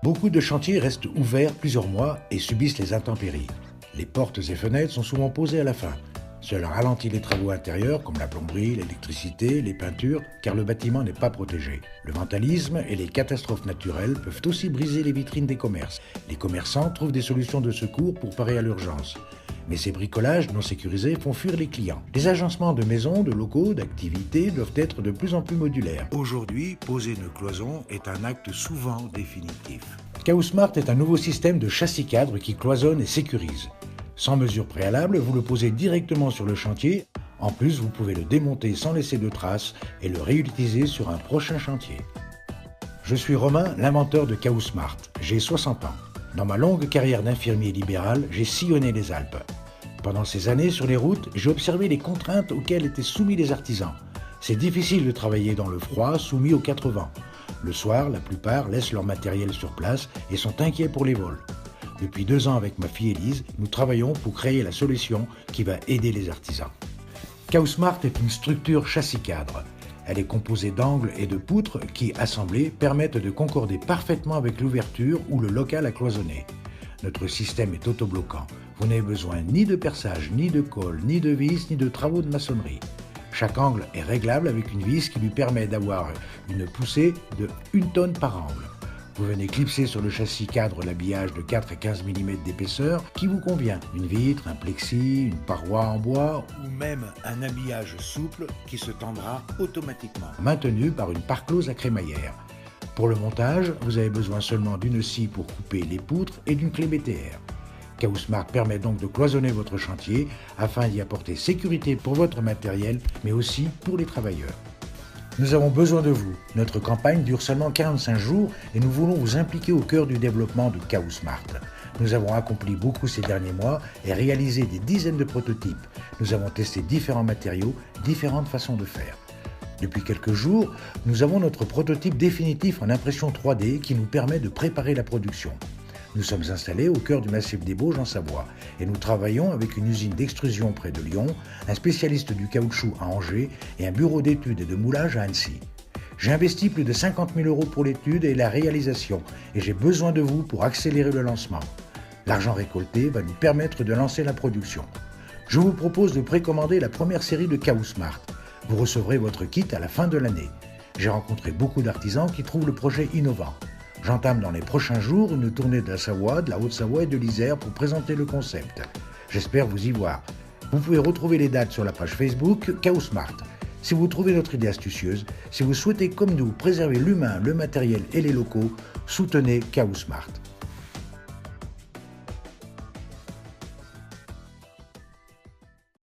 Beaucoup de chantiers restent ouverts plusieurs mois et subissent les intempéries. Les portes et fenêtres sont souvent posées à la fin. Cela ralentit les travaux intérieurs comme la plomberie, l'électricité, les peintures, car le bâtiment n'est pas protégé. Le vandalisme et les catastrophes naturelles peuvent aussi briser les vitrines des commerces. Les commerçants trouvent des solutions de secours pour parer à l'urgence. Mais ces bricolages non sécurisés font fuir les clients. Les agencements de maisons, de locaux, d'activités doivent être de plus en plus modulaires. Aujourd'hui, poser une cloison est un acte souvent définitif. KO-Smart est un nouveau système de châssis cadre qui cloisonne et sécurise. Sans mesure préalable, vous le posez directement sur le chantier. En plus, vous pouvez le démonter sans laisser de traces et le réutiliser sur un prochain chantier. Je suis Romain, l'inventeur de KO-Smart. J'ai 60 ans. Dans ma longue carrière d'infirmier libéral, j'ai sillonné les Alpes. Pendant ces années sur les routes, j'ai observé les contraintes auxquelles étaient soumis les artisans. C'est difficile de travailler dans le froid, soumis aux 4 vents. Le soir, la plupart laissent leur matériel sur place et sont inquiets pour les vols. Depuis 2 ans avec ma fille Élise, nous travaillons pour créer la solution qui va aider les artisans. KO-Smart est une structure châssis cadre. Elle est composée d'angles et de poutres qui, assemblées, permettent de concorder parfaitement avec l'ouverture ou le local à cloisonner. Notre système est autobloquant. Vous n'avez besoin ni de perçage, ni de colle, ni de vis, ni de travaux de maçonnerie. Chaque angle est réglable avec une vis qui lui permet d'avoir une poussée de 1 tonne par angle. Vous venez clipser sur le châssis cadre l'habillage de 4 à 15 mm d'épaisseur qui vous convient. Une vitre, un plexi, une paroi en bois ou même un habillage souple qui se tendra automatiquement, maintenu par une parclose à crémaillère. Pour le montage, vous avez besoin seulement d'une scie pour couper les poutres et d'une clé BTR. KO-Smart permet donc de cloisonner votre chantier afin d'y apporter sécurité pour votre matériel, mais aussi pour les travailleurs. Nous avons besoin de vous. Notre campagne dure seulement 45 jours et nous voulons vous impliquer au cœur du développement de KO-Smart. Nous avons accompli beaucoup ces derniers mois et réalisé des dizaines de prototypes. Nous avons testé différents matériaux, différentes façons de faire. Depuis quelques jours, nous avons notre prototype définitif en impression 3D qui nous permet de préparer la production. Nous sommes installés au cœur du massif des Bauges en Savoie et nous travaillons avec une usine d'extrusion près de Lyon, un spécialiste du caoutchouc à Angers et un bureau d'études et de moulage à Annecy. J'ai investi plus de 50 000 € pour l'étude et la réalisation et j'ai besoin de vous pour accélérer le lancement. L'argent récolté va nous permettre de lancer la production. Je vous propose de précommander la première série de KO-Smart. Vous recevrez votre kit à la fin de l'année. J'ai rencontré beaucoup d'artisans qui trouvent le projet innovant. J'entame dans les prochains jours une tournée de la Savoie, de la Haute-Savoie et de l'Isère pour présenter le concept. J'espère vous y voir. Vous pouvez retrouver les dates sur la page Facebook KO-Smart. Si vous trouvez notre idée astucieuse, si vous souhaitez comme nous préserver l'humain, le matériel et les locaux, soutenez KO-Smart.